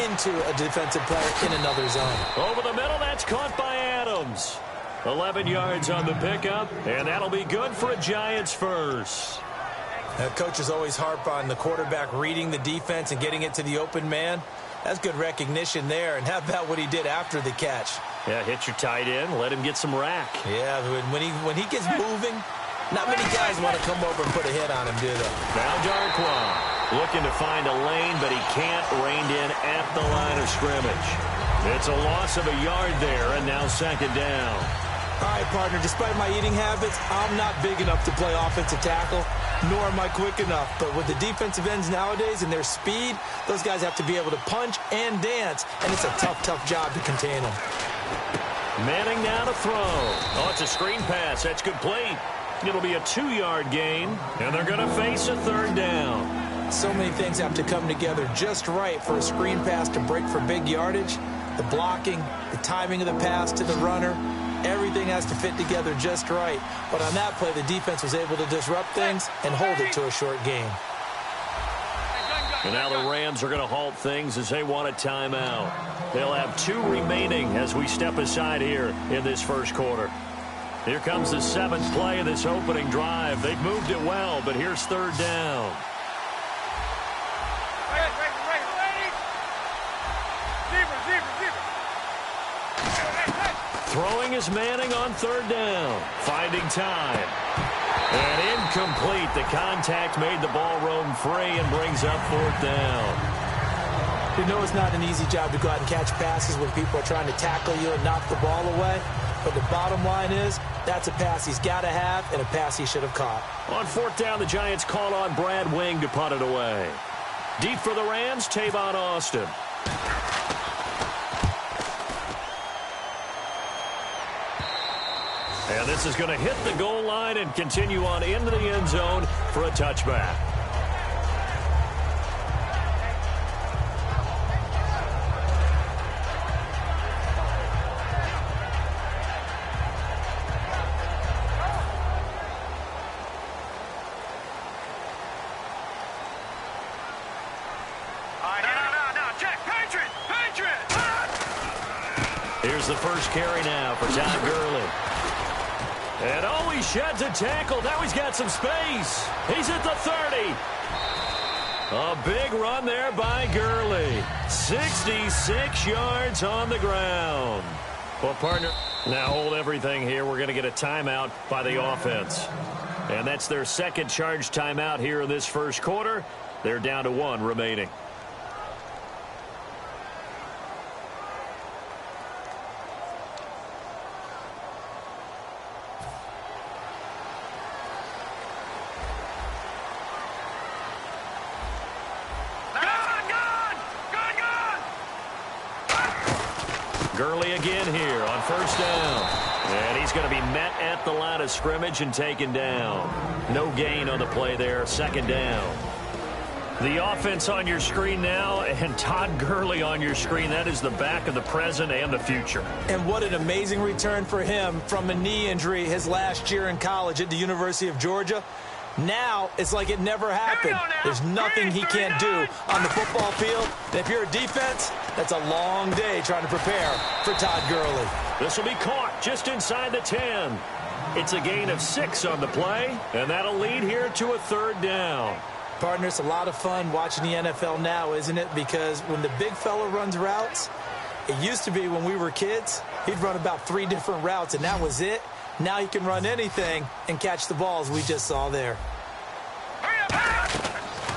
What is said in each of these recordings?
into a defensive player in another zone. Over the middle, that's caught by Adams. 11 yards on the pickup, and that'll be good for a Giants first. Coaches always harp on the quarterback reading the defense and getting it to the open man. That's good recognition there. And how about what he did after the catch? Yeah, hit your tight end, let him get some rack. Yeah, when he gets moving, not many guys want to come over and put a hit on him, do they? Now Darkwa looking to find a lane, but he can't rein in at the line of scrimmage. It's a loss of a yard there, and now second down. All right, partner, despite my eating habits, I'm not big enough to play offensive tackle, nor am I quick enough. But with the defensive ends nowadays and their speed, those guys have to be able to punch and dance, and it's a tough, tough job to contain them. Manning now to throw. Oh, it's a screen pass. That's complete. It'll be a 2-yard gain, and they're going to face a third down. So many things have to come together just right for a screen pass to break for big yardage. The blocking, the timing of the pass to the runner, everything has to fit together just right. But on that play, the defense was able to disrupt things and hold it to a short gain. And now the Rams are going to halt things as they want a timeout. They'll have 2 remaining as we step aside here in this first quarter. Here comes the 7th play of this opening drive. They've moved it well, but here's third down. Throwing is Manning on third down. Finding time. And incomplete. The contact made the ball roam free and brings up fourth down. You know it's not an easy job to go out and catch passes when people are trying to tackle you and knock the ball away. But the bottom line is, that's a pass he's got to have and a pass he should have caught. On fourth down, the Giants call on Brad Wing to punt it away. Deep for the Rams, Tavon Austin. And this is going to hit the goal line and continue on into the end zone for a touchback. Here's the first carry now for Todd Gurley. And oh, he sheds a tackle. Now he's got some space. He's at the 30. A big run there by Gurley. 66 yards on the ground. Well, partner, now hold everything here. We're going to get a timeout by the offense. And that's their second charge timeout here in this first quarter. They're down to 1 remaining. Gurley again here on first down. And he's going to be met at the line of scrimmage and taken down. No gain on the play there. Second down. The offense on your screen now, and Todd Gurley on your screen. That is the back of the present and the future. And what an amazing return for him from a knee injury his last year in college at the University of Georgia. Now it's like it never happened. There's nothing he can't do on the football field. And if you're a defense, that's a long day trying to prepare for Todd Gurley. This will be caught just inside the 10. It's a gain of 6 on the play, and that'll lead here to a third down. Partner, it's a lot of fun watching the NFL now, isn't it? Because when the big fella runs routes, it used to be when we were kids, he'd run about 3 different routes, and that was it. Now he can run anything and catch the balls we just saw there.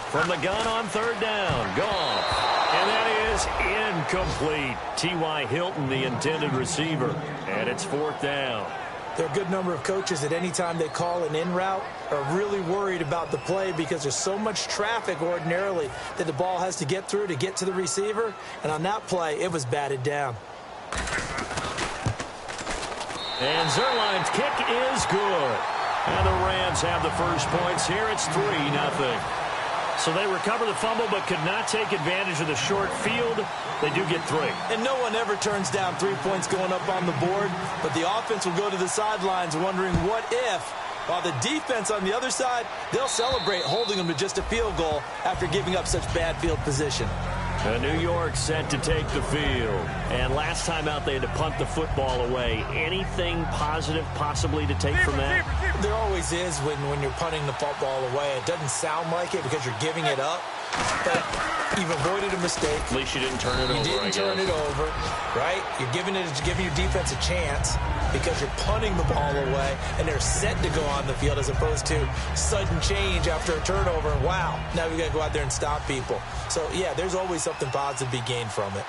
From the gun on third down, Goff. And that is incomplete. T.Y. Hilton, the intended receiver. And it's fourth down. There are a good number of coaches at any time they call an in route are really worried about the play because there's so much traffic ordinarily that the ball has to get through to get to the receiver. And on that play, it was batted down. And Zerline's kick is good. And the Rams have the first points here. It's 3-0. So they recover the fumble but could not take advantage of the short field. They do get 3. And no one ever turns down 3 points going up on the board. But the offense will go to the sidelines wondering what if. While the defense on the other side, they'll celebrate holding them to just a field goal after giving up such bad field position. And New York set to take the field. And last time out, they had to punt the football away. Anything positive possibly to take from that? There always is when you're punting the football away. It doesn't sound like it because you're giving it up. But you've avoided a mistake. At least you didn't turn it over, You didn't turn it over, right? You're giving your defense a chance because you're punting the ball away, and they're set to go on the field as opposed to sudden change after a turnover. Wow, now we got to go out there and stop people. So, yeah, there's always something positive to be gained from it.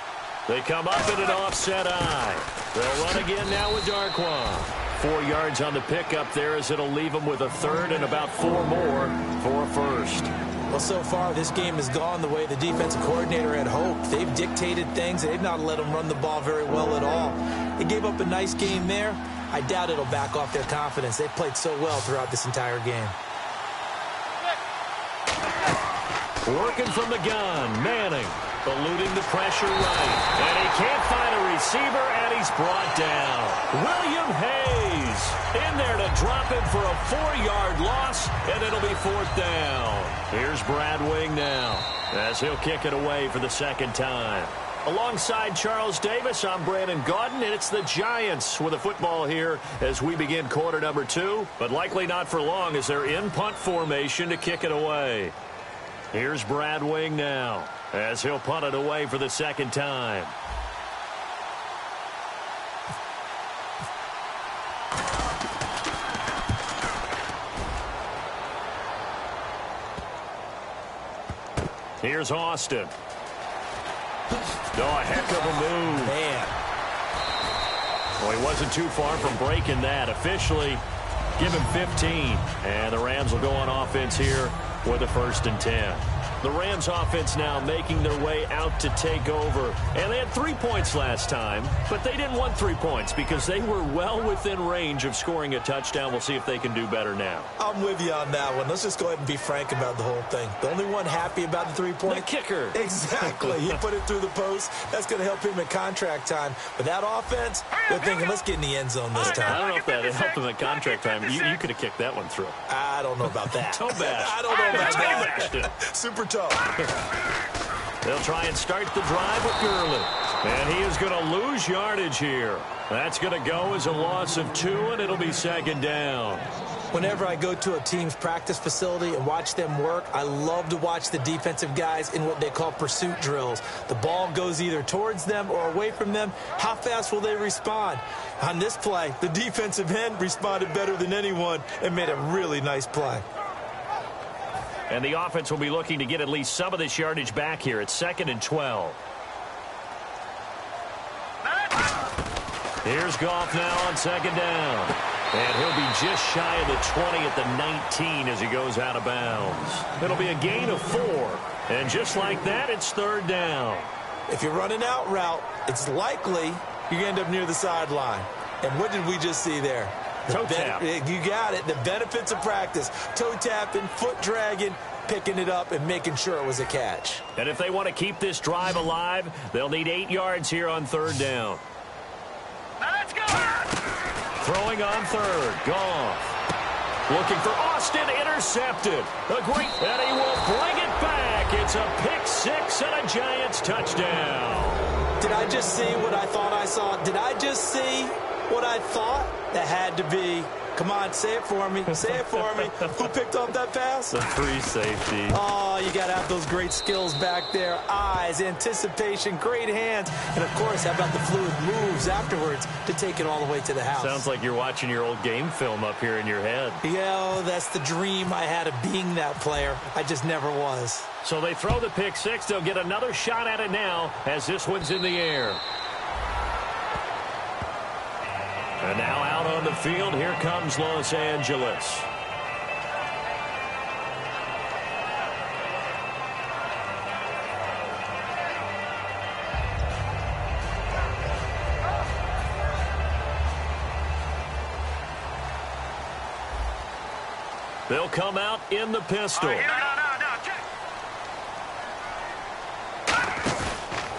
They come up in an offset eye. They'll run again now with Darquan. 4 yards on the pickup there as it'll leave them with a third and about 4 more for a first. Well, so far, this game has gone the way the defensive coordinator had hoped. They've dictated things. They've not let them run the ball very well at all. They gave up a nice game there. I doubt it'll back off their confidence. They've played so well throughout this entire game. Working from the gun, Manning, eluding the pressure right. And he can't find a receiver, and he's brought down. William Hayes in there to drop him for a 4-yard loss, and it'll be 4th down. Here's Brad Wing now as he'll kick it away for the second time. Alongside Charles Davis, I'm Brandon Gaudin, and it's the Giants with a football here as we begin quarter number 2, but likely not for long as they're in punt formation to kick it away. Here's Brad Wing now as he'll punt it away for the second time. Here's Austin. Oh, a heck of a move. Man. Well, he wasn't too far from breaking that. Officially, give him 15. And the Rams will go on offense here with a 1st and 10. The Rams offense now making their way out to take over. And they had 3 points last time, but they didn't want 3 points because they were well within range of scoring a touchdown. We'll see if they can do better now. I'm with you on that one. Let's just go ahead and be frank about the whole thing. The only one happy about the 3-point? The kicker. Exactly. He put it through the post. That's going to help him in contract time. But that offense, they're thinking, let's get in the end zone this time. I don't know if that helped him in contract time. You could have kicked that one through. I don't know about that. Toe bash. I don't know about that. Super tough. They'll try and start the drive with Gurley. And he is going to lose yardage here. That's going to go as a loss of 2, and it'll be 2nd down. Whenever I go to a team's practice facility and watch them work, I love to watch the defensive guys in what they call pursuit drills. The ball goes either towards them or away from them. How fast will they respond? On this play, the defensive end responded better than anyone and made a really nice play. And the offense will be looking to get at least some of this yardage back here. It's 2nd and 12. Here's Goff now on 2nd down. And he'll be just shy of the 20 at the 19 as he goes out of bounds. It'll be a gain of 4. And just like that, it's 3rd down. If you're running out route, it's likely you're going to end up near the sideline. And what did we just see there? Toe tap. You got it. The benefits of practice. Toe tapping, foot dragging, picking it up, and making sure it was a catch. And if they want to keep this drive alive, they'll need 8 yards here on 3rd down. Let's go! Throwing on 3rd. Goff. Looking for Austin. Intercepted. A great, and he will bring it back. It's a pick 6 and a Giants touchdown. Did I just see what I thought I saw? Did I just see what I thought? That had to be. Come on, say it for me. Say it for me. Who picked up that pass? The free safety. Oh, you got to have those great skills back there. Eyes, anticipation, great hands. And, of course, how about the fluid moves afterwards to take it all the way to the house? Sounds like you're watching your old game film up here in your head. Yeah, that's the dream I had of being that player. I just never was. So they throw the pick 6. They'll get another shot at it now as this one's in the air. And now out on the field, here comes Los Angeles. They'll come out in the pistol.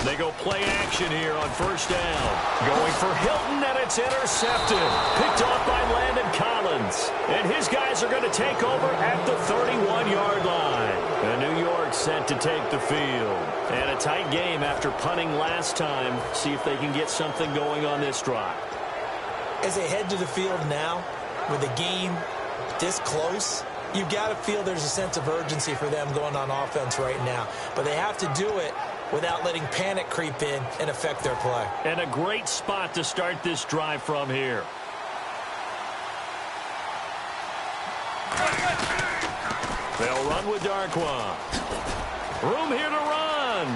They go play action here on 1st down. Going for Hilton, and it's intercepted. Picked off by Landon Collins. And his guys are going to take over at the 31-yard line. And New York set to take the field. And a tight game after punting last time. See if they can get something going on this drive. As they head to the field now, with the game this close, you've got to feel there's a sense of urgency for them going on offense right now. But they have to do it without letting panic creep in and affect their play. And a great spot to start this drive from here. They'll run with Darkwa. Room here to run.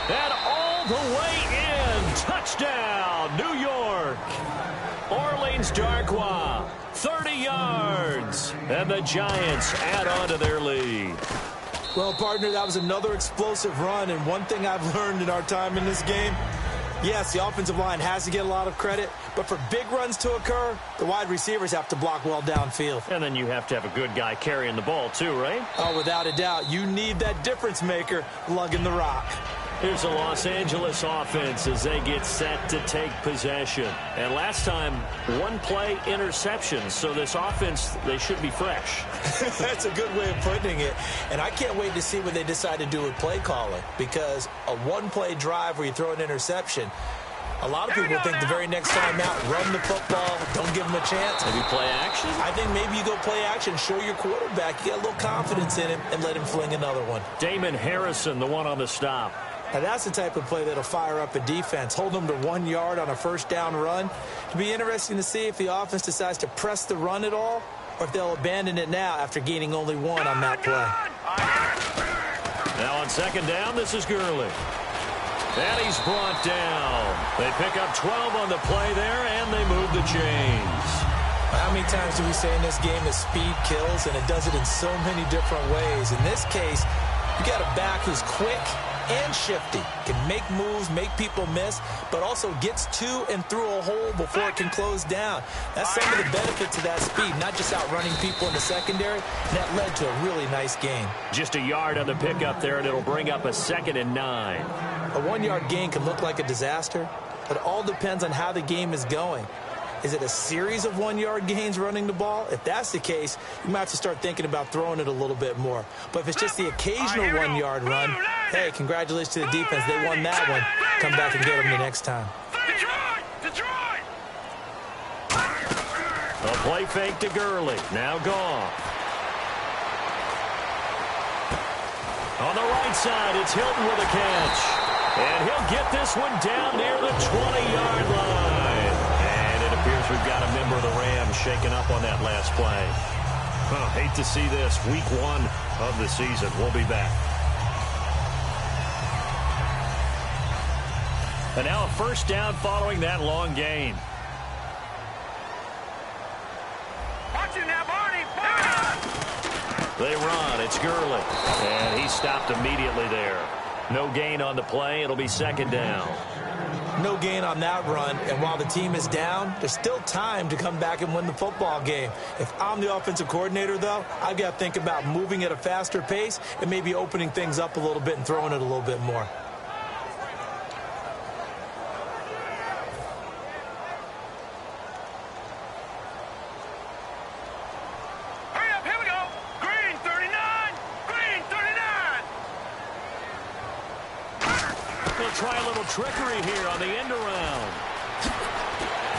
And all the way in. Touchdown, New York. Orleans Darkwa, 30 yards. And the Giants add on to their lead. Well, partner, that was another explosive run. And one thing I've learned in our time in this game, yes, the offensive line has to get a lot of credit, but for big runs to occur, the wide receivers have to block well downfield. And then you have to have a good guy carrying the ball too, right? Oh, without a doubt. You need that difference maker lugging the rock. Here's the Los Angeles offense as they get set to take possession. And last time, one play interception. So this offense, they should be fresh. That's a good way of putting it. And I can't wait to see what they decide to do with play calling. Because a one-play drive where you throw an interception, a lot of people think the very next time out, run the football, don't give them a chance. Maybe play action? I think maybe you go play action, show your quarterback, you get a little confidence in him, and let him fling another one. Damon Harrison, the one on the stop. Now, that's the type of play that'll fire up a defense. Hold them to 1 yard on a first down run. It'll be interesting to see if the offense decides to press the run at all or if they'll abandon it now after gaining only one on that play. Now on second down, this is Gurley. And he's brought down. They pick up 12 on the play there, and they move the chains. How many times do we say in this game that speed kills, and it does it in so many different ways? In this case, you got a back who's quick and shifty, can make moves, make people miss, but also gets to and through a hole before it can close down. That's some of the benefits of that speed, not just outrunning people in the secondary. And that led to a really nice gain. Just a yard on the pickup there, and it'll bring up a 2nd and 9. A 1 yard gain can look like a disaster, but it all depends on how the game is going. Is it a series of 1 yard gains running the ball? If that's the case, you might have to start thinking about throwing it a little bit more. But if it's just the occasional 1 yard run, hey, congratulations to the defense. They won that one. Come back and get them the next time. Detroit! A play fake to Gurley. Now gone. On the right side, it's Hilton with a catch. And he'll get this one down near the 20-yard line. And it appears we've got a member of the Rams shaken up on that last play. Hate to see this. Week 1 of the season. We'll be back. And now a first down following that long gain. Watch it now, Barney! They run. It's Gurley. And he stopped immediately there. No gain on the play. It'll be 2nd down. No gain on that run, and while the team is down, there's still time to come back and win the football game. If I'm the offensive coordinator, though, I've got to think about moving at a faster pace and maybe opening things up a little bit and throwing it a little bit more. Hurry up, here we go! Green 39! Green 39! They'll try a little trickery here on the end around.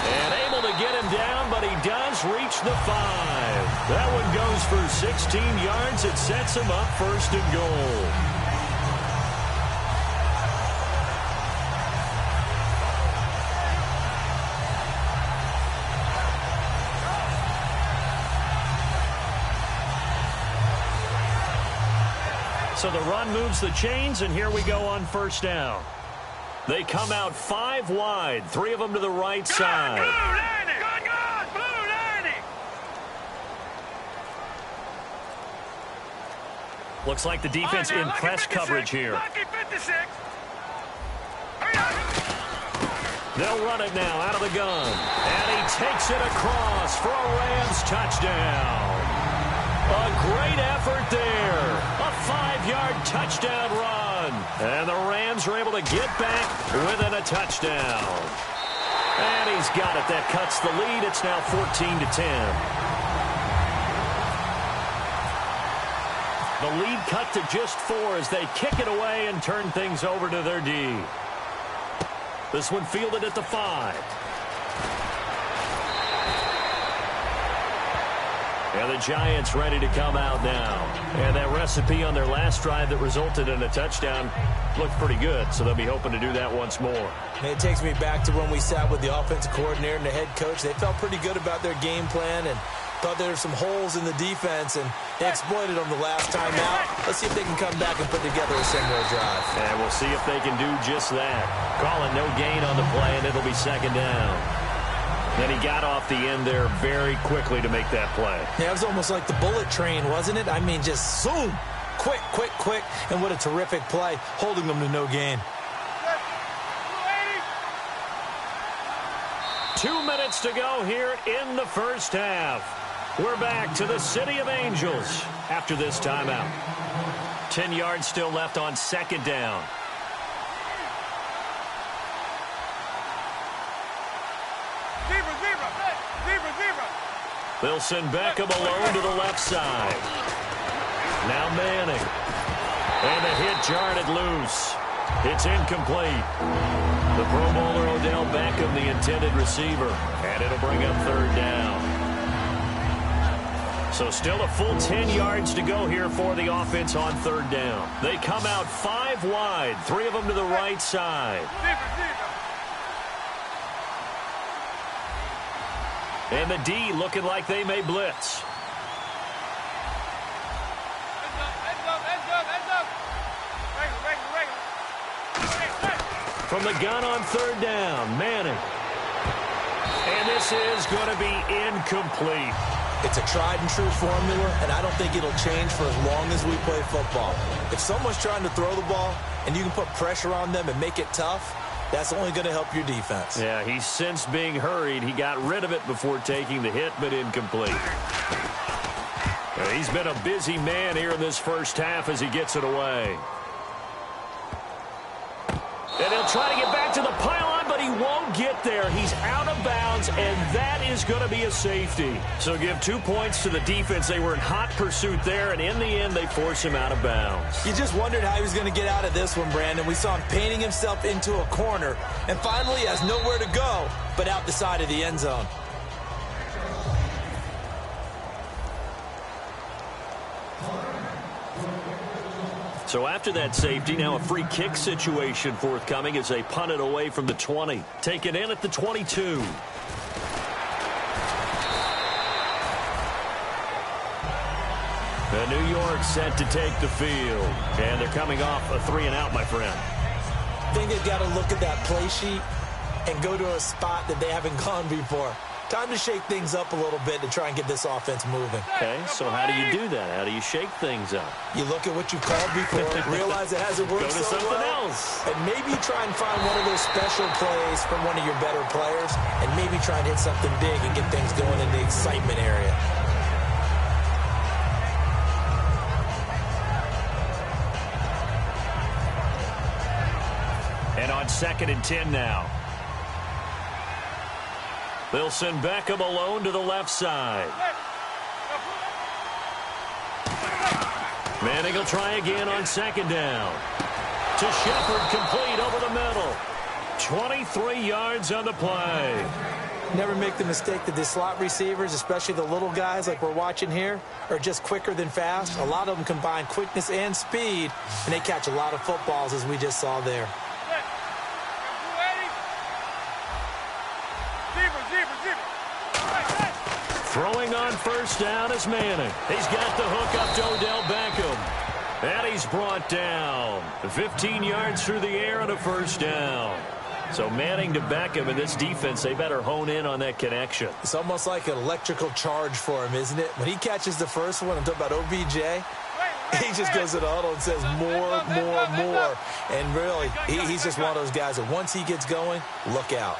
And able to get him down, but he does reach the 5. That one goes for 16 yards. It sets him up 1st and goal. So the run moves the chains, and here we go on 1st down. They come out 5 wide, 3 of them to the right side. Blue Lanny! Blue Lanny! Looks like the defense in press coverage here. Lucky 56! Hurry up! They'll run it now out of the gun. And he takes it across for a Rams touchdown. A great effort there. A 5-yard touchdown run. And the Rams are able to get back within a touchdown. And he's got it. That cuts the lead. It's now 14-10. The lead cut to just 4 as they kick it away and turn things over to their D. This one fielded at the 5. And the Giants ready to come out now. And that recipe on their last drive that resulted in a touchdown looked pretty good, so they'll be hoping to do that once more. And it takes me back to when we sat with the offensive coordinator and the head coach. They felt pretty good about their game plan and thought there were some holes in the defense, and they exploited them the last time out. Let's see if they can come back and put together a similar drive. And we'll see if they can do just that. Calling no gain on the play, and it'll be second down. Then he got off the end there very quickly to make that play. Yeah, it was almost like the bullet train, wasn't it? I mean, just zoom. Quick, quick, quick. And what a terrific play, holding them to no gain. 2 minutes to go here in the first half. We're back to the City of Angels after this timeout. 10 yards still left on second down. They'll send Beckham alone to the left side. Now Manning. And the hit jarred it loose. It's incomplete. The Pro Bowler Odell Beckham, the intended receiver. And it'll bring up third down. So still a full 10 yards to go here for the offense on third down. They come out 5 wide, 3 of them to the right side. And the D looking like they may blitz. From the gun on third down, Manning. And this is going to be incomplete. It's a tried-and-true formula, and I don't think it'll change for as long as we play football. If someone's trying to throw the ball and you can put pressure on them and make it tough, that's only going to help your defense. Yeah, he's since being hurried. He got rid of it before taking the hit, but incomplete. He's been a busy man here in this first half as he gets it away. And he'll try to get back to the pylon, but he won't get there. He's out of bounds, and that is going to be a safety. So give 2 points to the defense. They were in hot pursuit there, and in the end, they force him out of bounds. You just wondered how he was going to get out of this one, Brandon. We saw him painting himself into a corner, and finally has nowhere to go but out the side of the end zone. So after that safety, now a free kick situation forthcoming as they punt it away from the 20. Take it in at the 22. New York set to take the field. And they're coming off a 3-and-out, my friend. I think they've got to look at that play sheet and go to a spot that they haven't gone before. Time to shake things up a little bit to try and get this offense moving. Okay, so how do you do that? How do you shake things up? You look at what you've called before, realize it hasn't worked Go to so something well, else. and maybe try and find one of those special plays from one of your better players, and maybe try and hit something big and get things going in the excitement area. And on 2nd and 10 now. They'll send Beckham alone to the left side. Manning will try again on 2nd down. To Shepard, complete over the middle. 23 yards on the play. Never make the mistake that the slot receivers, especially the little guys like we're watching here, are just quicker than fast. A lot of them combine quickness and speed, and they catch a lot of footballs, as we just saw there. Throwing on first down is Manning. He's got the hook up to Odell Beckham. And he's brought down. 15 yards through the air and a first down. So Manning to Beckham, and this defense, they better hone in on that connection. It's almost like an electrical charge for him, isn't it? When he catches the first one, I'm talking about OBJ, he just goes to the huddle and says more, more, more. And really, he's just one of those guys that once he gets going, look out.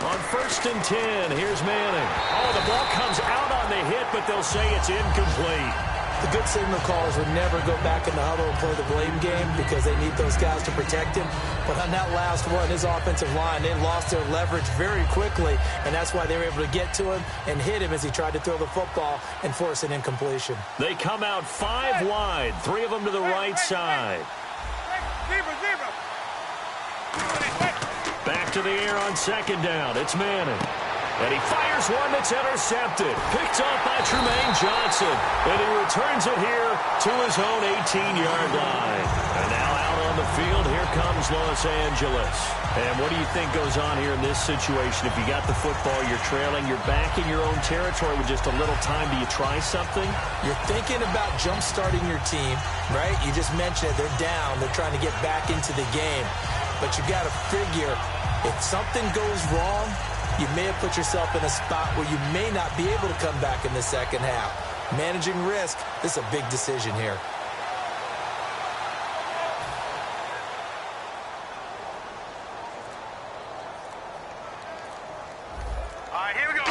On 1st and 10, here's Manning. Oh, the ball comes out on the hit, but they'll say it's incomplete. The good signal callers would never go back in the huddle and play the blame game because they need those guys to protect him. But on that last one, his offensive line, they lost their leverage very quickly, and that's why they were able to get to him and hit him as he tried to throw the football and force an incompletion. They come out 5 wide, 3 of them to the right side. Back to the air on second down. It's Manning. And he fires one that's intercepted. Picked off by Tremaine Johnson. And he returns it here to his own 18-yard line. And now out on the field, here comes Los Angeles. And what do you think goes on here in this situation? If you got the football, you're trailing, you're back in your own territory with just a little time. Do you try something? You're thinking about jump-starting your team, right? You just mentioned it. They're down. They're trying to get back into the game. But you got to figure if something goes wrong, you may have put yourself in a spot where you may not be able to come back in the second half. Managing risk, this is a big decision here. All right, here we go.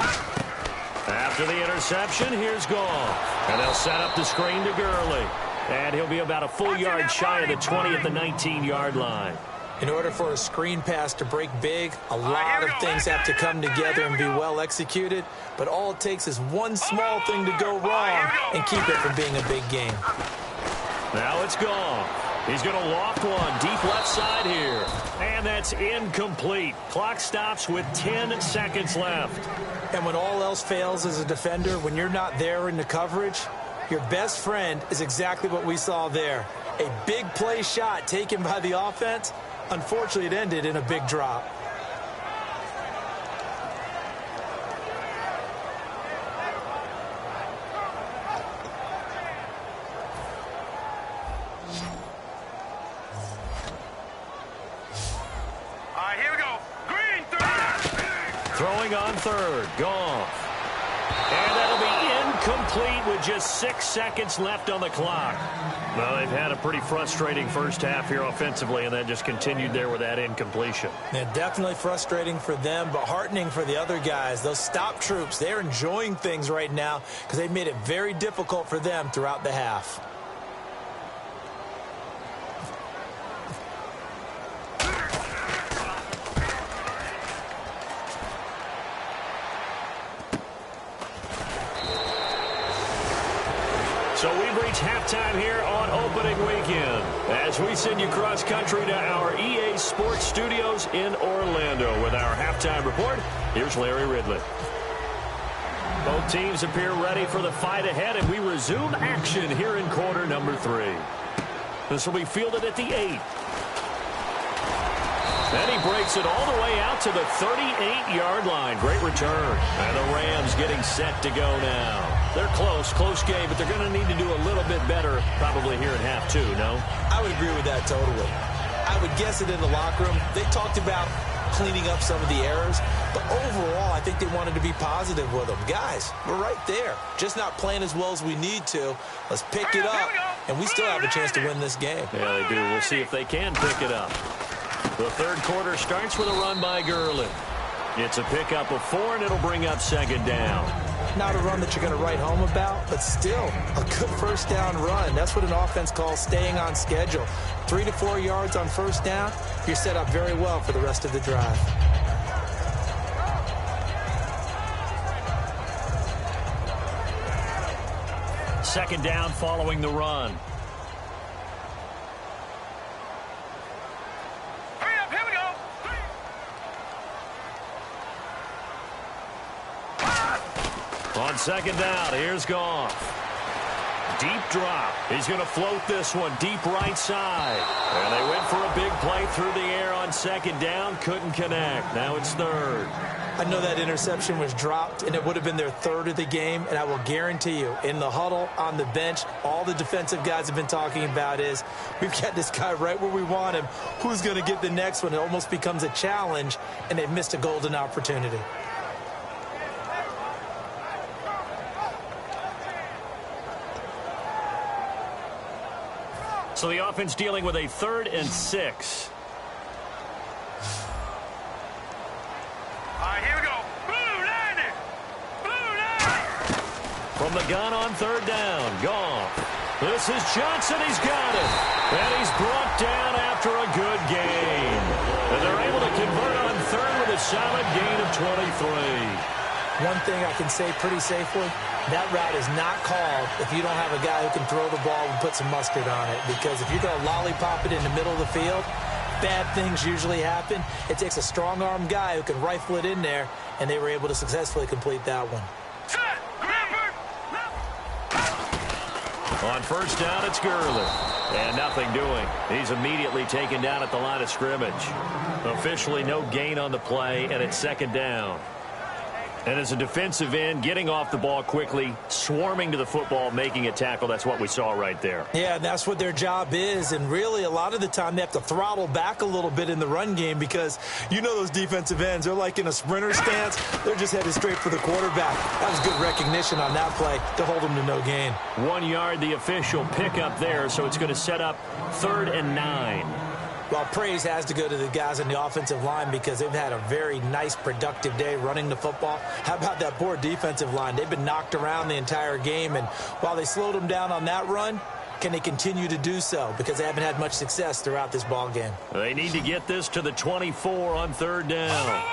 After the interception, here's Goff. And they'll set up the screen to Gurley. And he'll be about a full yard shy of the 20 at the 19-yard line. In order for a screen pass to break big, a lot of things have to come together and be well executed. But all it takes is one small thing to go wrong and keep it from being a big game. Now it's Goff. He's going to loft one deep left side here. And that's incomplete. Clock stops with 10 seconds left. And when all else fails as a defender, when you're not there in the coverage, your best friend is exactly what we saw there. A big play shot taken by the offense. Unfortunately, it ended in a big drop. All right, here we go. Green, third. Throwing on third. Goff. And that'll be incomplete with just 6 seconds left on the clock. Well, they've had a pretty frustrating first half here offensively, and that just continued there with that incompletion. Yeah, definitely frustrating for them, but heartening for the other guys. Those stop troops, they're enjoying things right now because they've made it very difficult for them throughout the half. So we've reached halftime here on opening weekend as we send you cross-country to our EA Sports Studios in Orlando with our halftime report. Here's Larry Ridley. Both teams appear ready for the fight ahead, and we resume action here in quarter number 3. This will be fielded at the 8. And he breaks it all the way out to the 38-yard line. Great return. And the Rams getting set to go now. They're close game, but they're going to need to do a little bit better probably here in half 2, no? I would agree with that totally. I would guess it in the locker room. They talked about cleaning up some of the errors, but overall, I think they wanted to be positive with them. Guys, we're right there. Just not playing as well as we need to. Let's pick it up, and we still have a chance to win this game. Yeah, they do. We'll see if they can pick it up. The third quarter starts with a run by Gurley. It's a pickup of 4, and it'll bring up second down. Not a run that you're going to write home about, but still a good first down run. That's what an offense calls staying on schedule. 3 to 4 yards on first down, you're set up very well for the rest of the drive. Second down following the run. On second down, here's Goff. Deep drop. He's going to float this one deep right side. And they went for a big play through the air on second down. Couldn't connect. Now it's third. I know that interception was dropped, and it would have been their third of the game. And I will guarantee you, in the huddle, on the bench, all the defensive guys have been talking about is, we've got this guy right where we want him. Who's going to get the next one? It almost becomes a challenge, and they've missed a golden opportunity. So the offense dealing with a 3rd and 6. All right, here we go. Blue line. From From the gun on third down, Goff. This is Johnson. He's got it. And he's brought down after a good gain. And they're able to convert on third with a solid gain of 23. One thing I can say pretty safely, that route is not called if you don't have a guy who can throw the ball and put some mustard on it. Because if you're going to lollipop it in the middle of the field, bad things usually happen. It takes a strong-arm guy who can rifle it in there, and they were able to successfully complete that one. On first down, it's Gurley. And nothing doing. He's immediately taken down at the line of scrimmage. Officially no gain on the play, and it's second down. And as a defensive end, getting off the ball quickly, swarming to the football, making a tackle, that's what we saw right there. Yeah, that's what their job is. And really, a lot of the time, they have to throttle back a little bit in the run game because you know those defensive ends, they're like in a sprinter stance. They're just headed straight for the quarterback. That was good recognition on that play to hold them to no gain. 1 yard, the official pickup there, so it's going to set up 3rd and 9. Well, praise has to go to the guys on the offensive line because they've had a very nice, productive day running the football. How about that poor defensive line? They've been knocked around the entire game, and while they slowed them down on that run, can they continue to do so? Because they haven't had much success throughout this ball game. They need to get this to the 24 on third down.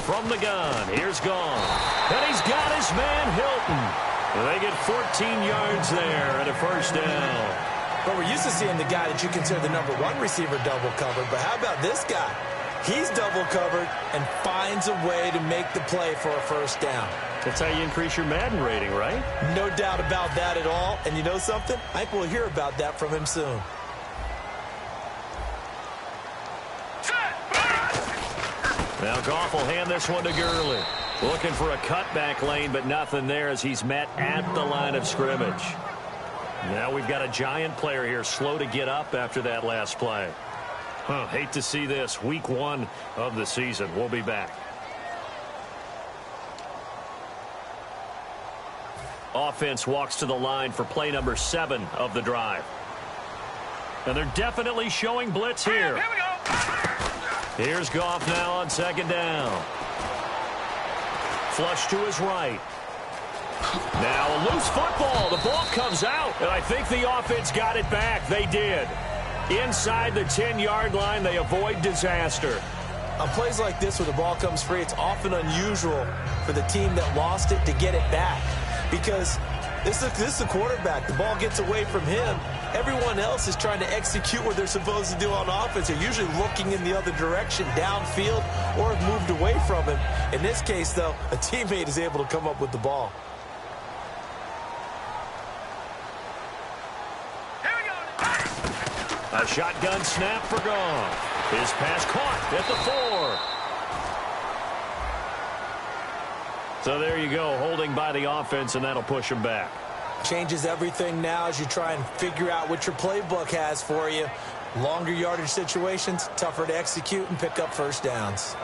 From the gun, here's Goff. And he's got his man Hilton. And they get 14 yards there and a first down. But we're used to seeing the guy that you consider the #1 receiver double covered. But how about this guy? He's double covered and finds a way to make the play for a first down. That's how you increase your Madden rating, right? No doubt about that at all. And you know something? I think we'll hear about that from him soon. Now Goff will hand this one to Gurley. Looking for a cutback lane, but nothing there as he's met at the line of scrimmage. Now we've got a giant player here, slow to get up after that last play. Hate to see this. Week 1 of the season. We'll be back. Offense walks to the line for play number 7 of the drive. And they're definitely showing blitz here. Here we go. Here's Goff now on second down. Flush to his right. Now a loose football. The ball comes out, and I think the offense got it back. They did. Inside the 10-yard line, they avoid disaster. On plays like this where the ball comes free, it's often unusual for the team that lost it to get it back because this is the quarterback. The ball gets away from him. Everyone else is trying to execute what they're supposed to do on offense. They're usually looking in the other direction, downfield, or have moved away from him. In this case, though, a teammate is able to come up with the ball. A shotgun snap for Goff. His pass caught at the 4. So there you go, holding by the offense, and that'll push him back. Changes everything now as you try and figure out what your playbook has for you. Longer yardage situations, tougher to execute and pick up first downs.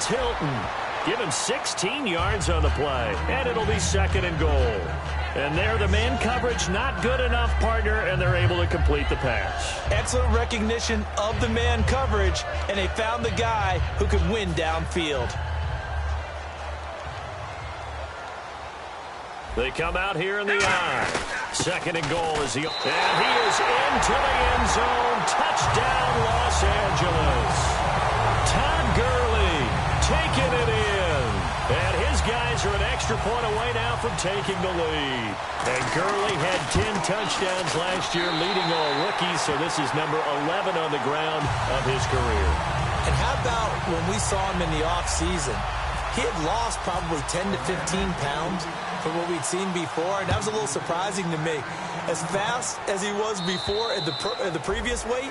Hilton. Give him 16 yards on the play, and it'll be 2nd and goal. And there, the man coverage not good enough, partner, and they're able to complete the pass. Excellent recognition of the man coverage, and they found the guy who could win downfield. They come out here in the eye. 2nd and goal is he. And he is into the end zone. Touchdown, Los Angeles. Todd Gurley taking it in. And his guys are an extra point away now from taking the lead. And Gurley had 10 touchdowns last year, leading all rookies, so this is number 11 on the ground of his career. And how about when we saw him in the offseason? he had lost probably 10 to 15 pounds from what we'd seen before, and that was a little surprising to me. As fast as he was before at the previous weight,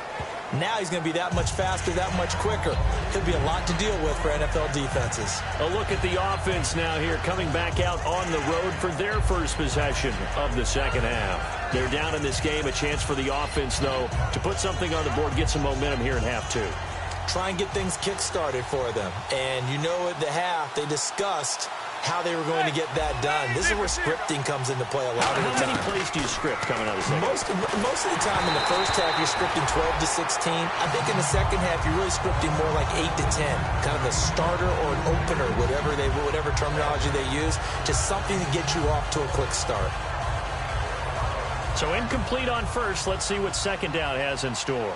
now he's going to be that much faster, that much quicker. Could be a lot to deal with for NFL defenses. A look at the offense now here, coming back out on the road for their first possession of the second half. They're down in this game. A chance for the offense, though, to put something on the board, get some momentum here in half two. Try and get things kick-started for them. And you know at the half, they discussed how they were going to get that done. This is where scripting comes into play a lot of the time. How many plays do you script coming out of the second? Most of the time in the first half, you're scripting 12 to 16. I think in the second half, you're really scripting more like 8 to 10. Kind of a starter or an opener, whatever terminology they use. Just something to get you off to a quick start. So incomplete on first. Let's see what second down has in store.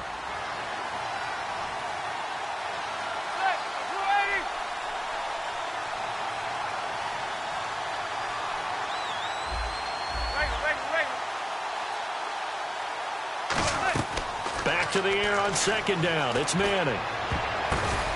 To the air on second down. It's Manning.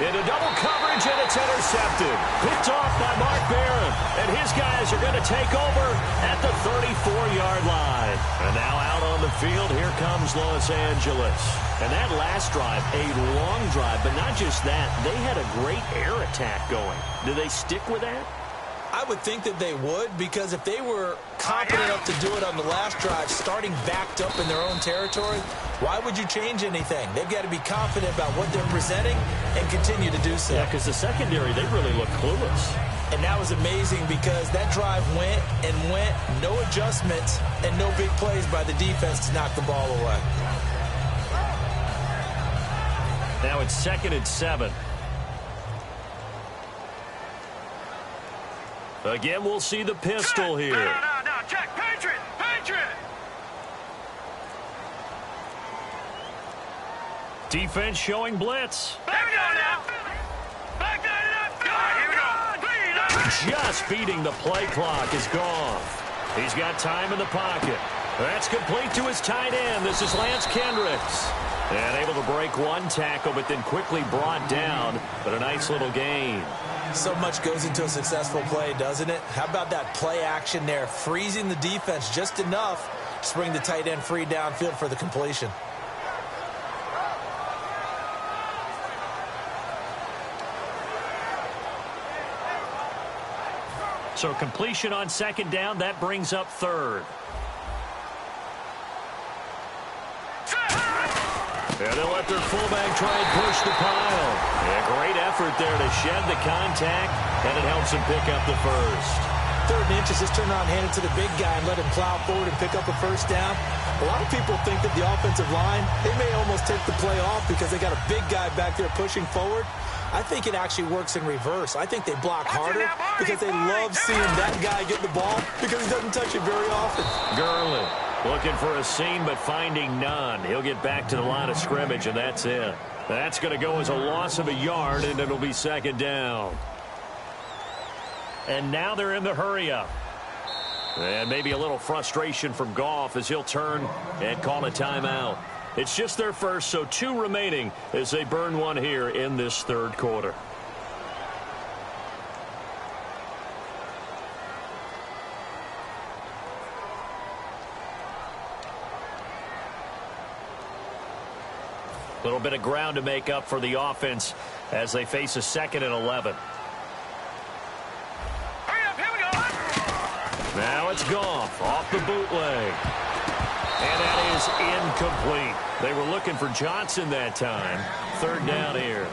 Into double coverage, and it's intercepted. Picked off by Mark Barron. And his guys are going to take over at the 34-yard line. And now out on the field, here comes Los Angeles. And that last drive, a long drive, but not just that. They had a great air attack going. Do they stick with that? I would think that they would, because if they were confident enough to do it on the last drive, starting backed up in their own territory, why would you change anything? They've got to be confident about what they're presenting and continue to do so. Yeah, because the secondary, they really look clueless. And that was amazing because that drive went and went, no adjustments and no big plays by the defense to knock the ball away. Now it's 2nd and 7. Again, we'll see the pistol here. No, check. Patriot. Defense showing blitz. Back that up. Here we go. Just beating the play clock is gone. He's got time in the pocket. That's complete to his tight end. This is Lance Kendricks. And able to break one tackle, but then quickly brought down. But a nice little gain. So much goes into a successful play, doesn't it? How about that play action there, freezing the defense just enough to bring the tight end free downfield for the completion. So completion on second down, that brings up third. And they'll let their fullback try and push the pile. Yeah, great effort there to shed the contact, and it helps him pick up the first. 3rd and inches, just turn around, hand it to the big guy and let him plow forward and pick up a first down. A lot of people think that the offensive line, they may almost take the play off because they got a big guy back there pushing forward. I think it actually works in reverse. I think they block harder because they love seeing that guy get the ball because he doesn't touch it very often. Gurley looking for a seam, but finding none. He'll get back to the line of scrimmage, and that's it. That's going to go as a loss of a yard, and it'll be second down. And now they're in the hurry-up. And maybe a little frustration from Goff as he'll turn and call a timeout. It's just their first, so 2 remaining as they burn one here in this third quarter. A little bit of ground to make up for the offense as they face a 2nd and 11. Hurry up, here we go. Now it's Goff off the bootleg. And that is incomplete. They were looking for Johnson that time. 3rd down here.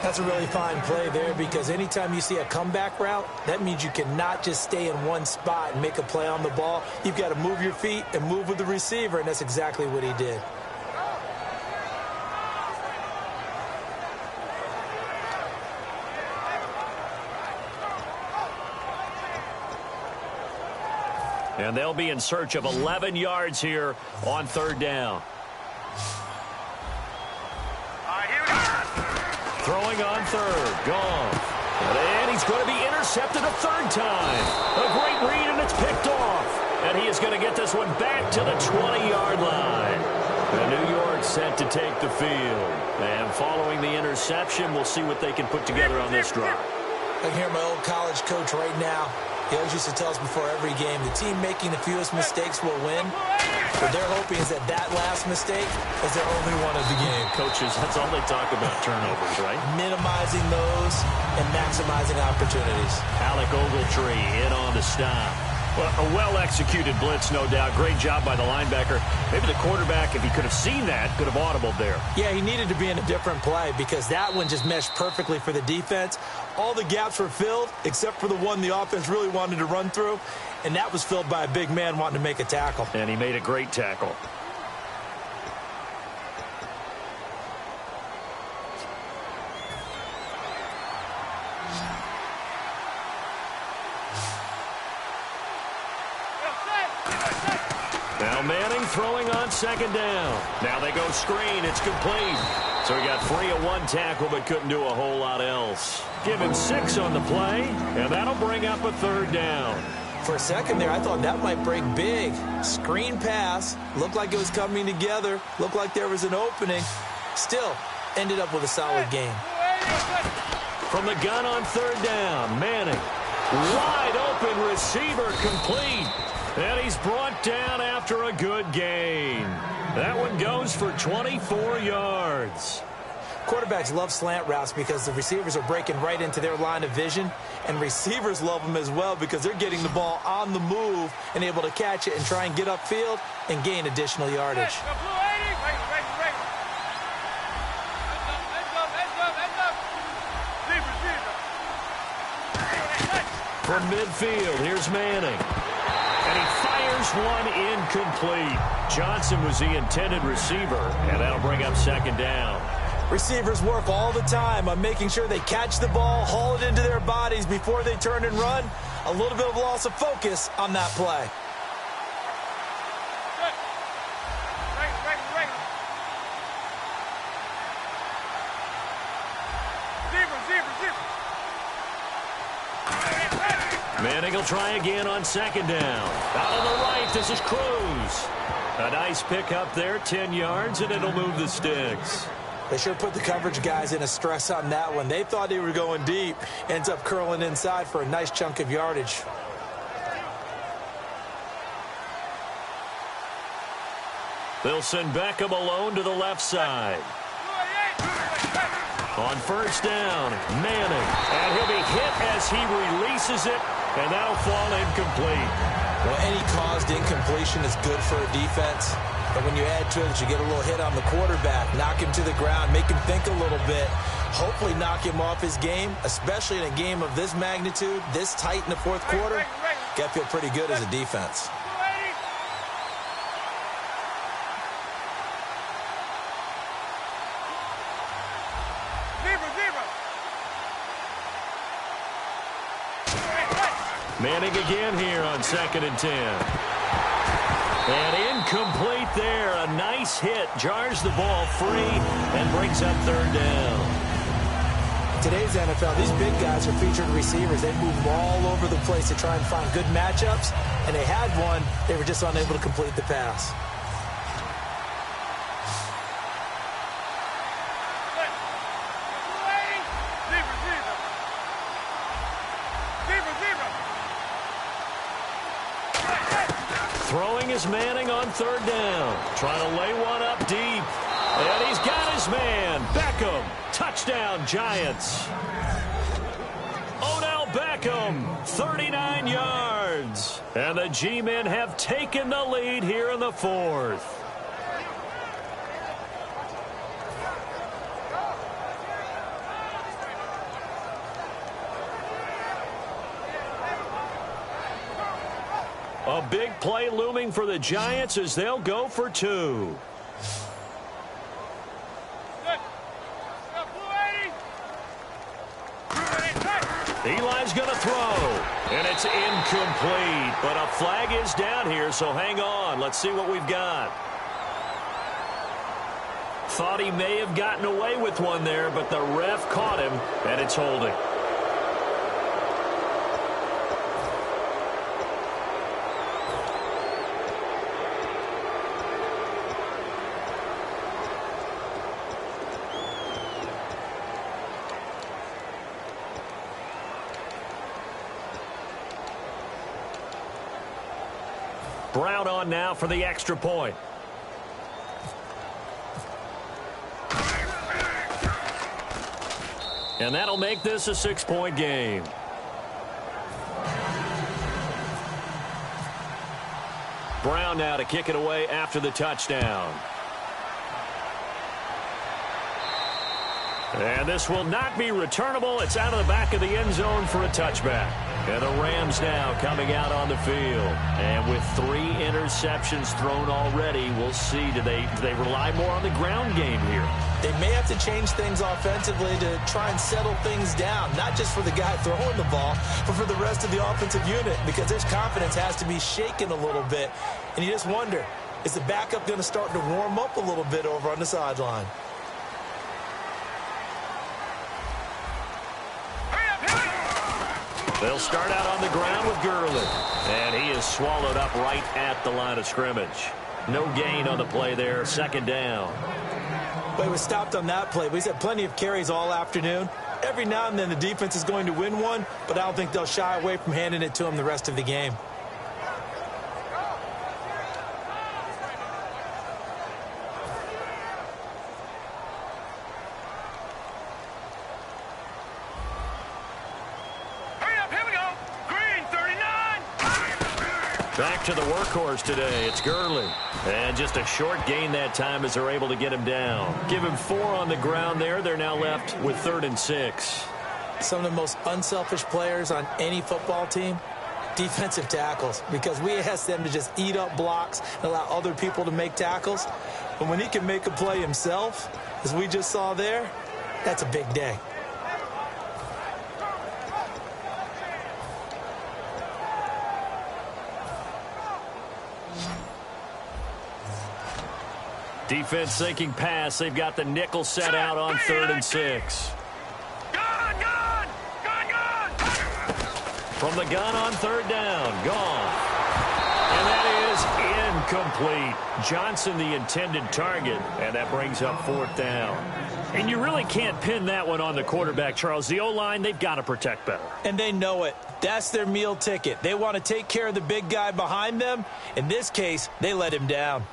That's a really fine play there because anytime you see a comeback route, that means you cannot just stay in one spot and make a play on the ball. You've got to move your feet and move with the receiver, and that's exactly what he did. And they'll be in search of 11 yards here on 3rd down. Here we go. Throwing on 3rd. Goff. And he's going to be intercepted a 3rd time. A great read, and it's picked off. And he is going to get this one back to the 20-yard line. And New York set to take the field. And following the interception, we'll see what they can put together on this drive. I can hear my old college coach right now. He always used to tell us before every game, the team making the fewest mistakes will win. What they're hoping is that that last mistake is their only one of the game. Coaches, that's all they talk about, turnovers, right? Minimizing those and maximizing opportunities. Alec Ogletree in on the stop. Well, a well-executed blitz, no doubt. Great job by the linebacker. Maybe the quarterback, if he could have seen that, could have audibled there. Yeah, he needed to be in a different play because that one just meshed perfectly for the defense. All the gaps were filled except for the one the offense really wanted to run through, and that was filled by a big man wanting to make a tackle. And he made a great tackle. Now Manning throwing on second down. Now they go screen. It's complete. So he got free of one tackle but couldn't do a whole lot else. Give him 6 on the play, and that'll bring up a third down. For a second there, I thought that might break big. Screen pass. Looked like it was coming together. Looked like there was an opening. Still ended up with a solid game. From the gun on third down, Manning. Wide open receiver complete. And he's brought down after a good gain. That one goes for 24 yards. Quarterbacks love slant routes because the receivers are breaking right into their line of vision, and receivers love them as well because they're getting the ball on the move and able to catch it and try and get upfield and gain additional yardage. From midfield, here's Manning. And he fires one incomplete. Johnson was the intended receiver, and that'll bring up second down. Receivers work all the time on making sure they catch the ball, haul it into their bodies before they turn and run. A little bit of loss of focus on that play. Manning will try again on second down. Out on the right, this is Cruz. A nice pickup there, 10 yards, and it'll move the sticks. They sure put the coverage guys in a stress on that one. They thought they were going deep. Ends up curling inside for a nice chunk of yardage. They'll send Beckham alone to the left side. On first down, Manning. And he'll be hit as he releases it, and that'll fall incomplete. Well, any caused incompletion is good for a defense. But when you add to it that you get a little hit on the quarterback, knock him to the ground, make him think a little bit, hopefully knock him off his game, especially in a game of this magnitude, this tight in the fourth quarter, got to feel pretty good as a defense. Manning again here on 2nd and 10. And incomplete there. A nice hit. Jars the ball free and brings up third down. Today's NFL, these big guys are featured receivers. They move all over the place to try and find good matchups. And they had one. They were just unable to complete the pass. Throwing is Manning on third down. Trying to lay one up deep. And he's got his man. Beckham. Touchdown, Giants. Odell Beckham, 39 yards. And the G-men have taken the lead here in the fourth. A big play looming for the Giants as they'll go for 2. Eli's going to throw, and it's incomplete. But a flag is down here, so hang on. Let's see what we've got. Thought he may have gotten away with one there, but the ref caught him, and it's holding. Brown on now for the extra point. And that'll make this a 6-point game. Brown now to kick it away after the touchdown. And this will not be returnable. It's out of the back of the end zone for a touchback. And the Rams now coming out on the field. And with 3 interceptions thrown already, we'll see. Do they rely more on the ground game here? They may have to change things offensively to try and settle things down, not just for the guy throwing the ball, but for the rest of the offensive unit, because his confidence has to be shaken a little bit. And you just wonder, is the backup going to start to warm up a little bit over on the sideline? They'll start out on the ground with Gurley. And he is swallowed up right at the line of scrimmage. No gain on the play there. Second down. But he was stopped on that play. But he's had plenty of carries all afternoon. Every now and then the defense is going to win one, but I don't think they'll shy away from handing it to him the rest of the game. Back to the workhorse today. It's Gurley. And just a short gain that time as they're able to get him down. Give him 4 on the ground there. They're now left with 3rd and 6. Some of the most unselfish players on any football team, defensive tackles, because we ask them to just eat up blocks and allow other people to make tackles. But when he can make a play himself, as we just saw there, that's a big day. Defense sinking pass. They've got the nickel set out on 3rd and 6. Gone! From the gun on 3rd down. Gone. And that is incomplete. Johnson the intended target. And that brings up 4th down. And you really can't pin that one on the quarterback, Charles. The O-line, they've got to protect better. And they know it. That's their meal ticket. They want to take care of the big guy behind them. In this case, they let him down.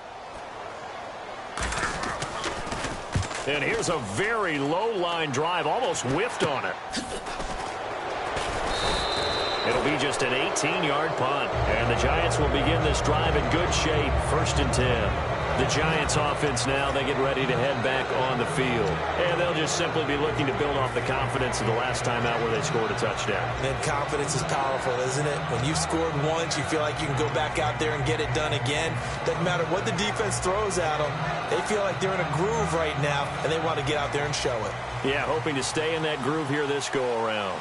And here's a very low-line drive, almost whiffed on it. It'll be just an 18-yard punt. And the Giants will begin this drive in good shape, 1st and 10. The Giants offense now, they get ready to head back on the field. And they'll just simply be looking to build off the confidence of the last time out where they scored a touchdown. And confidence is powerful, isn't it? When you've scored once, you feel like you can go back out there and get it done again. Doesn't matter what the defense throws at them. They feel like they're in a groove right now, and they want to get out there and show it. Yeah, hoping to stay in that groove here this go-around.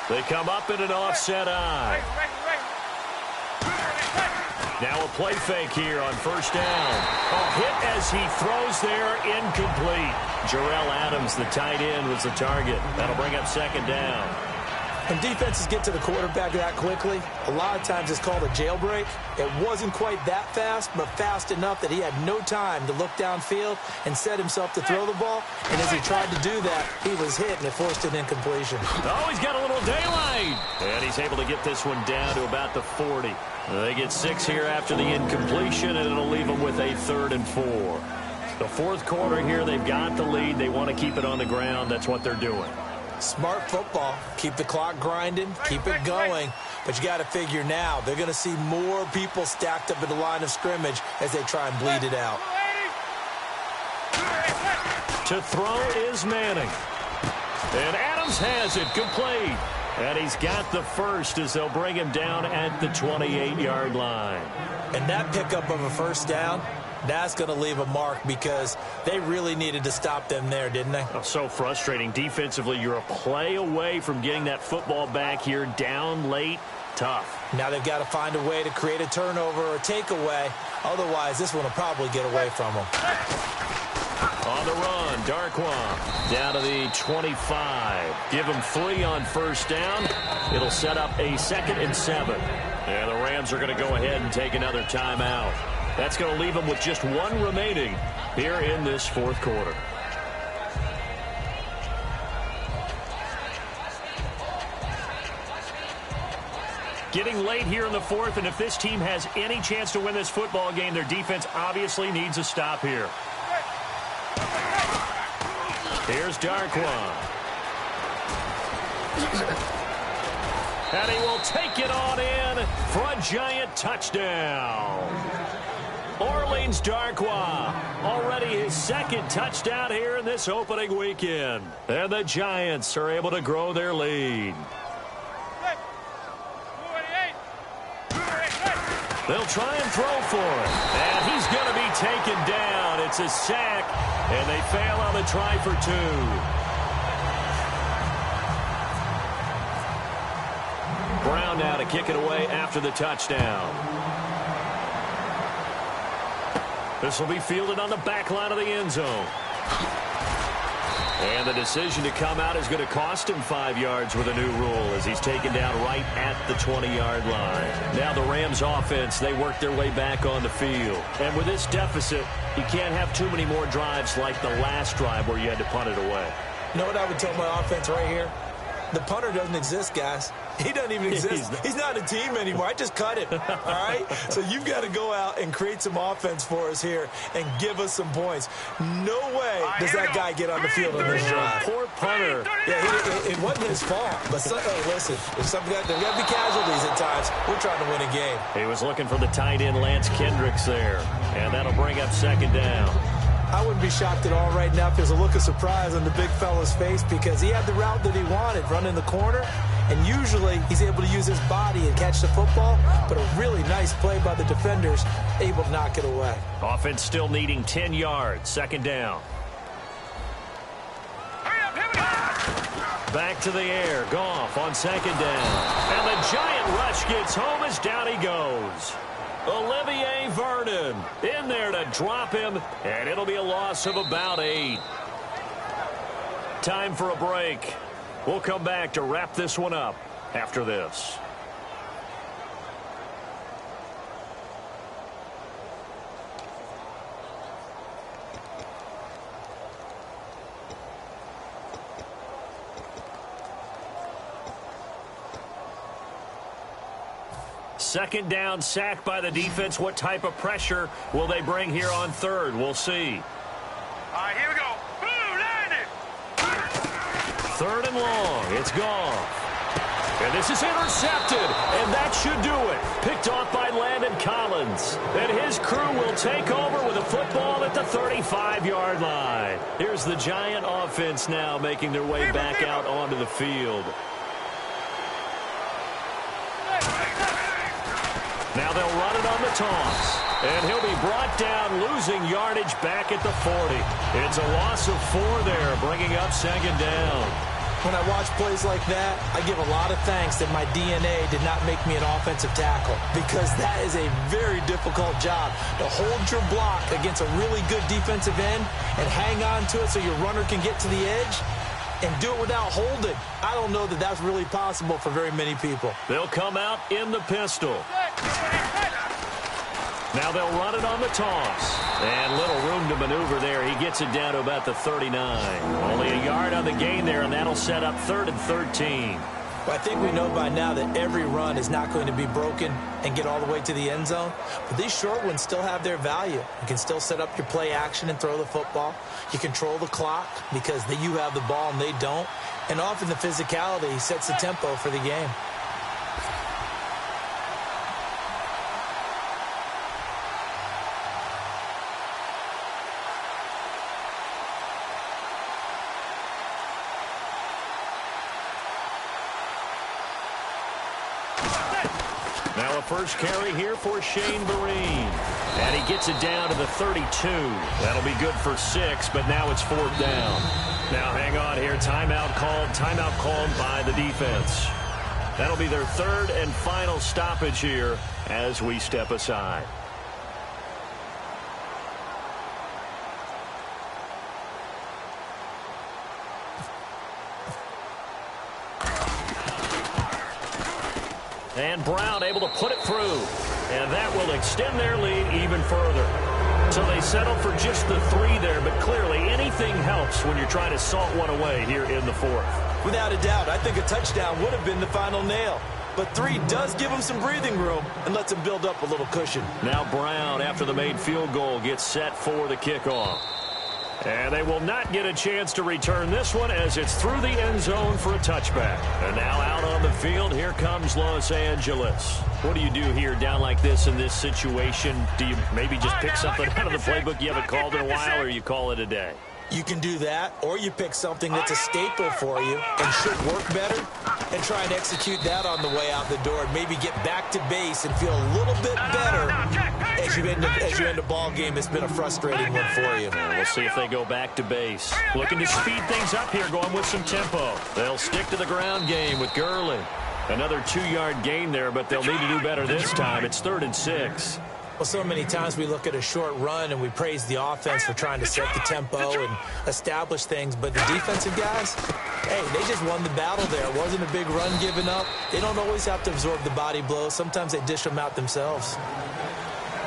They come up in an offset eye. Now a play fake here on 1st down. A hit as he throws there, incomplete. Jarrell Adams, the tight end, was the target. That'll bring up 2nd down. When defenses get to the quarterback that quickly, a lot of times it's called a jailbreak. It wasn't quite that fast, but fast enough that he had no time to look downfield and set himself to throw the ball. And as he tried to do that, he was hit, and it forced an incompletion. Oh, he's got a little daylight. And he's able to get this one down to about the 40. They get 6 here after the incompletion, and it'll leave them with a 3rd and 4. The 4th quarter here, they've got the lead. They want to keep it on the ground. That's what they're doing. Smart football. Keep the clock grinding. Keep it going. But you got to figure now, they're going to see more people stacked up at the line of scrimmage as they try and bleed it out. To throw is Manning. And Adams has it complete. And he's got the first as they'll bring him down at the 28-yard line. And that pickup of a 1st down, that's going to leave a mark because they really needed to stop them there, didn't they? Oh, so frustrating. Defensively, you're a play away from getting that football back here down late. Tough. Now they've got to find a way to create a turnover or a takeaway. Otherwise, this one will probably get away from them. On the run, Darquan down to the 25. Give him 3 on 1st down. It'll set up a 2nd and 7. And the Rams are going to go ahead and take another timeout. That's going to leave them with just 1 remaining here in this 4th quarter. Getting late here in the fourth, and if this team has any chance to win this football game, their defense obviously needs a stop here. Here's Darkwa. And he will take it on in for a giant touchdown. Orleans Darkwa, already his second touchdown here in this opening weekend. And the Giants are able to grow their lead. They'll try and throw for it. And he's going to be taken down. It's a sack, and they fail on the try for two. Brown now to kick it away after the touchdown. This will be fielded on the back line of the end zone. And the decision to come out is going to cost him 5 yards with a new rule as he's taken down right at the 20-yard line. Now the Rams offense, they work their way back on the field. And with this deficit, you can't have too many more drives like the last drive where you had to punt it away. You know what I would tell my offense right here? The punter doesn't exist, guys. He doesn't even exist. He's not a team anymore. I just cut him, all right? So you've got to go out and create some offense for us here and give us some points. No way does that guy get on the field on this drive. Poor punter. Yeah, it wasn't his fault. But listen, if there got to be casualties at times, we're trying to win a game. He was looking for the tight end Lance Kendricks there, and that'll bring up second down. I wouldn't be shocked at all right now if there's a look of surprise on the big fella's face because he had the route that he wanted, running the corner, and usually he's able to use his body and catch the football, but a really nice play by the defenders, able to knock it away. Offense still needing 10 yards, second down. Back to the air, Goff on second down. And the giant rush gets home as down he goes. Olivier Vernon in there to drop him, and it'll be a loss of about 8. Time for a break. We'll come back to wrap this one up after this. Second down, sack by the defense. What type of pressure will they bring here on third? We'll see. All right, here we go. Blue, landed. Third and long. It's gone. And this is intercepted. And that should do it. Picked off by Landon Collins. And his crew will take over with a football at the 35-yard line. Here's the Giant offense now making their way back out onto the field. Now they'll run it on the toss. And he'll be brought down, losing yardage back at the 40. It's a loss of 4 there, bringing up second down. When I watch plays like that, I give a lot of thanks that my DNA did not make me an offensive tackle because that is a very difficult job to hold your block against a really good defensive end and hang on to it so your runner can get to the edge and do it without holding. I don't know that that's really possible for very many people. They'll come out in the pistol. Now they'll run it on the toss. And little room to maneuver there. He gets it down to about the 39. Only a yard on the gain there, and that'll set up 3rd and 13. Well, I think we know by now that every run is not going to be broken and get all the way to the end zone. But these short ones still have their value. You can still set up your play action and throw the football. You control the clock because you have the ball and they don't. And often the physicality sets the tempo for the game. Now a first carry here for Shane Vereen. And he gets it down to the 32. That'll be good for 6, but now it's 4th down. Now hang on here. Timeout called by the defense. That'll be their 3rd and final stoppage here as we step aside. And Brown able to put it through. And that will extend their lead even further. So they settle for just the 3 there, but clearly anything helps when you're trying to salt one away here in the 4th. Without a doubt, I think a touchdown would have been the final nail. but 3 does give him some breathing room and lets him build up a little cushion. Now Brown, after the made field goal, gets set for the kickoff. And they will not get a chance to return this one as it's through the end zone for a touchback. And now out on the field, here comes Los Angeles. What do you do here down like this in this situation? Do you maybe just pick something out of the playbook you haven't called in a while, or you call it a day? You can do that, or you pick something that's a staple for you and should work better and try and execute that on the way out the door and maybe get back to base and feel a little bit better as you end a ball game that's been a frustrating one for you. We'll see if they go back to base. Looking to speed things up here, going with some tempo. They'll stick to the ground game with Gurley. Another 2-yard gain there, but they'll need to do better this time. It's 3rd and 6. Well, so many times we look at a short run and we praise the offense for trying to set the tempo and establish things, but the defensive guys, hey, they just won the battle there. It wasn't a big run given up. They don't always have to absorb the body blows. Sometimes they dish them out themselves.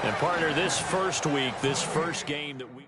And partner, this first week, this first game that we